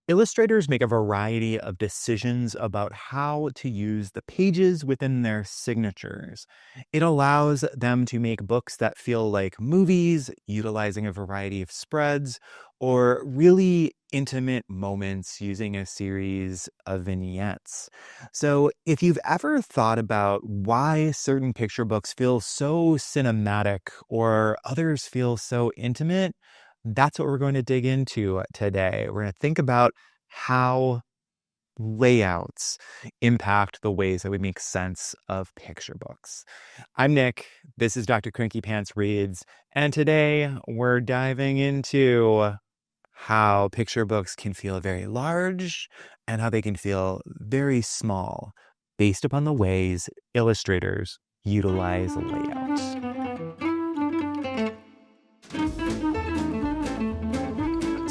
Illustrators make a variety of decisions about how to use the pages within their signatures. It allows them to make books that feel like movies, utilizing a variety of spreads, or really intimate moments using a series of vignettes. So, if you've ever thought about why certain picture books feel so cinematic or others feel so intimate, that's what we're going to dig into today. We're going to think about how layouts impact the ways that we make sense of picture books. I'm Nick. This is Dr. Cranky Pants Reads, and today we're diving into how picture books can feel very large and how they can feel very small based upon the ways illustrators utilize layouts.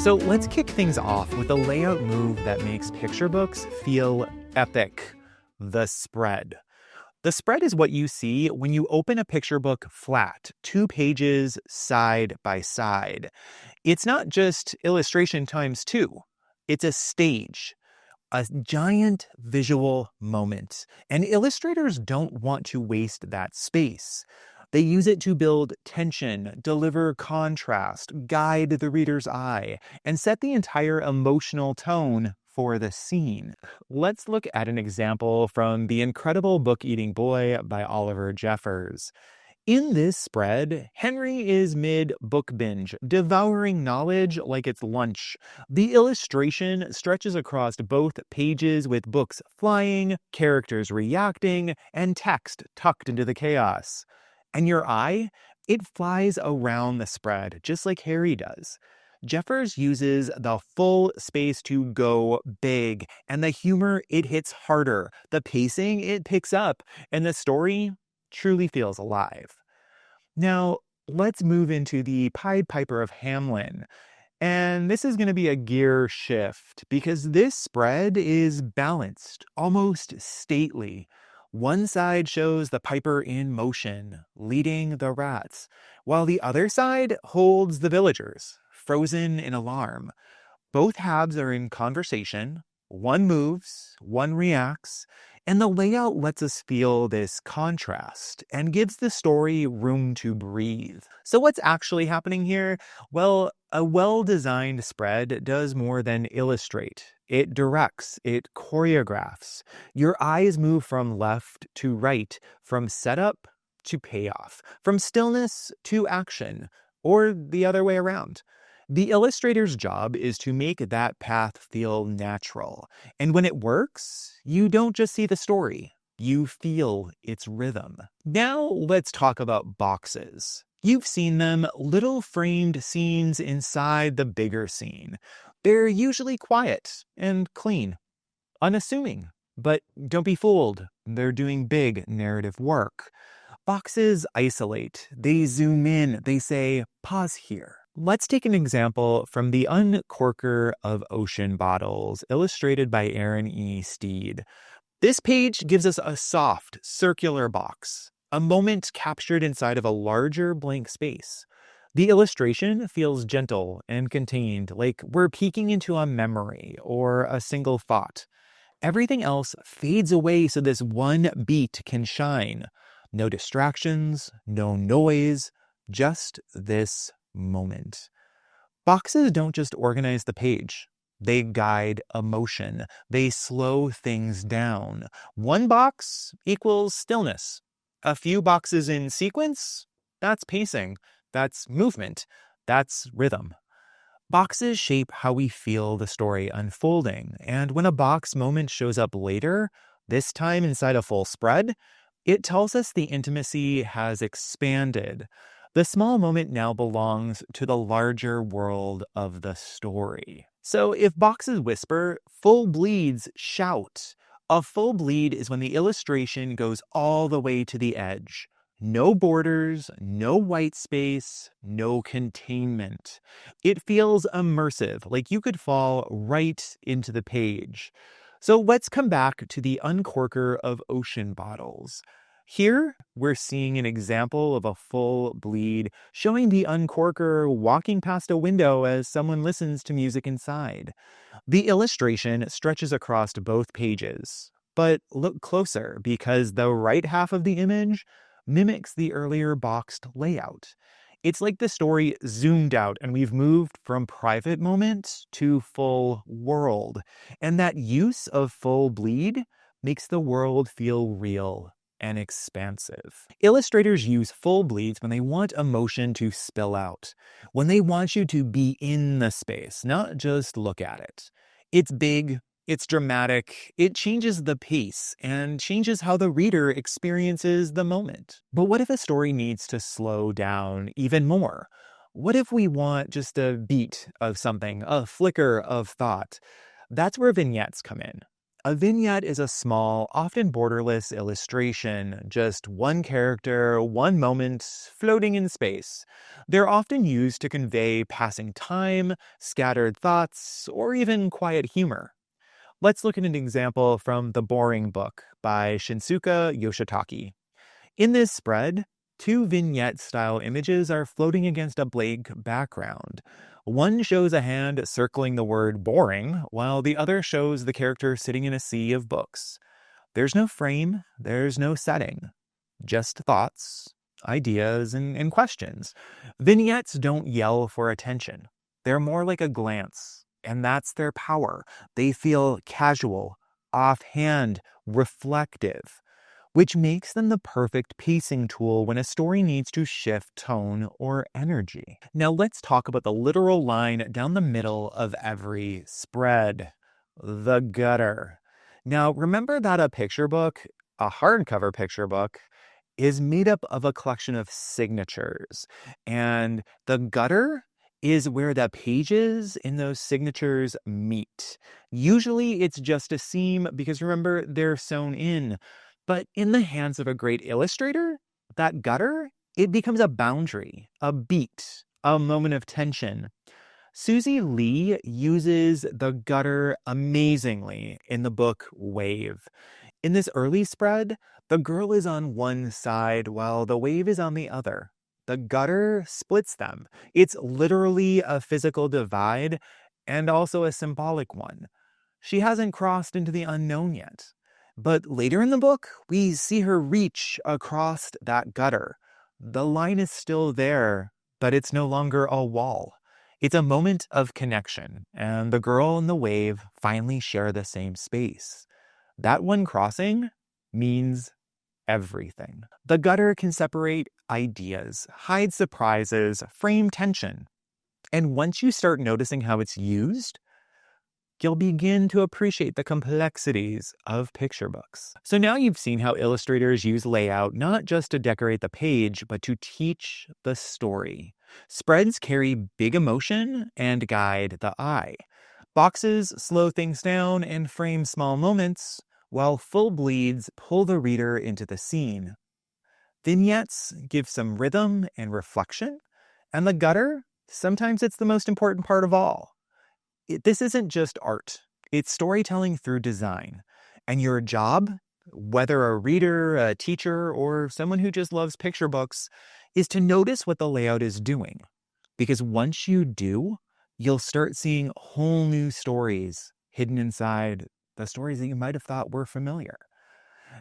So let's kick things off with a layout move that makes picture books feel epic: the spread. The spread is what you see when you open a picture book flat, 2 pages side by side. It's not just illustration times 2. It's a stage, a giant visual moment. And illustrators don't want to waste that space. They use it to build tension, deliver contrast, guide the reader's eye, and set the entire emotional tone for the scene. Let's look at an example from The Incredible Book-Eating Boy by Oliver Jeffers. In this spread, Henry is mid-book binge, devouring knowledge like it's lunch. The illustration stretches across both pages with books flying, characters reacting, and text tucked into the chaos. And your eye, it flies around the spread, just like Harry does. Jeffers uses the full space to go big, and the humor, it hits harder. The pacing, it picks up, and the story truly feels alive. Now, let's move into the Pied Piper of Hamelin. And this is going to be a gear shift because this spread is balanced, almost stately. One side shows the piper in motion, leading the rats, while the other side holds the villagers, frozen in alarm. Both halves are in conversation. One moves, one reacts, and the layout lets us feel this contrast and gives the story room to breathe. So what's actually happening here? Well, a well-designed spread does more than illustrate. It directs, it choreographs. Your eyes move from left to right, from setup to payoff, from stillness to action, or the other way around. The illustrator's job is to make that path feel natural. And when it works, you don't just see the story, you feel its rhythm. Now let's talk about boxes. You've seen them, little framed scenes inside the bigger scene. They're usually quiet and clean, unassuming. But don't be fooled, they're doing big narrative work. Boxes isolate, they zoom in, they say, pause here. Let's take an example from The Uncorker of Ocean Bottles, illustrated by Aaron E. Steed. This page gives us a soft, circular box, a moment captured inside of a larger blank space. The illustration feels gentle and contained, like we're peeking into a memory or a single thought. Everything else fades away so this one beat can shine. No distractions, no noise, just this moment. Boxes don't just organize the page. They guide emotion. They slow things down. One box equals stillness. A few boxes in sequence, that's pacing. That's movement. That's rhythm. Boxes shape how we feel the story unfolding. And when a box moment shows up later, this time inside a full spread, it tells us the intimacy has expanded. The small moment now belongs to the larger world of the story. So if boxes whisper, full bleeds shout. A full bleed is when the illustration goes all the way to the edge. No borders, no white space, no containment. It feels immersive, like you could fall right into the page. So let's come back to The Uncorker of Ocean Bottles. Here, we're seeing an example of a full bleed, showing the uncorker walking past a window as someone listens to music inside. The illustration stretches across both pages, but look closer because the right half of the image mimics the earlier boxed layout. It's like the story zoomed out and we've moved from private moment to full world. And that use of full bleed makes the world feel real and expansive. Illustrators use full bleeds when they want emotion to spill out, when they want you to be in the space, not just look at it. It's big, it's dramatic, it changes the pace and changes how the reader experiences the moment. But what if a story needs to slow down even more? What if we want just a beat of something, a flicker of thought? That's where vignettes come in. A vignette is a small, often borderless illustration, just one character, one moment, floating in space. They're often used to convey passing time, scattered thoughts, or even quiet humor. Let's look at an example from The Boring Book by Shinsuke Yoshitake. In this spread, two vignette-style images are floating against a blank background. One shows a hand circling the word boring, while the other shows the character sitting in a sea of books. There's no frame, there's no setting, just thoughts, ideas, and questions. Vignettes don't yell for attention. They're more like a glance, and that's their power. They feel casual, offhand, reflective, which makes them the perfect pacing tool when a story needs to shift tone or energy. Now let's talk about the literal line down the middle of every spread, the gutter. Now remember that a picture book, a hardcover picture book, is made up of a collection of signatures, and the gutter is where the pages in those signatures meet. Usually it's just a seam because remember, they're sewn in. But in the hands of a great illustrator, that gutter, it becomes a boundary, a beat, a moment of tension. Susie Lee uses the gutter amazingly in the book Wave. In this early spread, the girl is on one side while the wave is on the other. The gutter splits them. It's literally a physical divide and also a symbolic one. She hasn't crossed into the unknown yet. But later in the book, we see her reach across that gutter. The line is still there, but it's no longer a wall. It's a moment of connection, and the girl and the wave finally share the same space. That one crossing means everything. The gutter can separate ideas, hide surprises, frame tension. And once you start noticing how it's used, you'll begin to appreciate the complexities of picture books. So now you've seen how illustrators use layout not just to decorate the page, but to teach the story. Spreads carry big emotion and guide the eye. Boxes slow things down and frame small moments, while full bleeds pull the reader into the scene. Vignettes give some rhythm and reflection, and the gutter, sometimes it's the most important part of all. This isn't just art, it's storytelling through design. And your job, whether a reader, a teacher, or someone who just loves picture books, is to notice what the layout is doing. Because once you do, you'll start seeing whole new stories hidden inside the stories that you might have thought were familiar.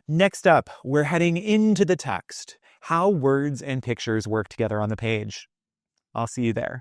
Next up, we're heading into the text, how words and pictures work together on the page. I'll see you there.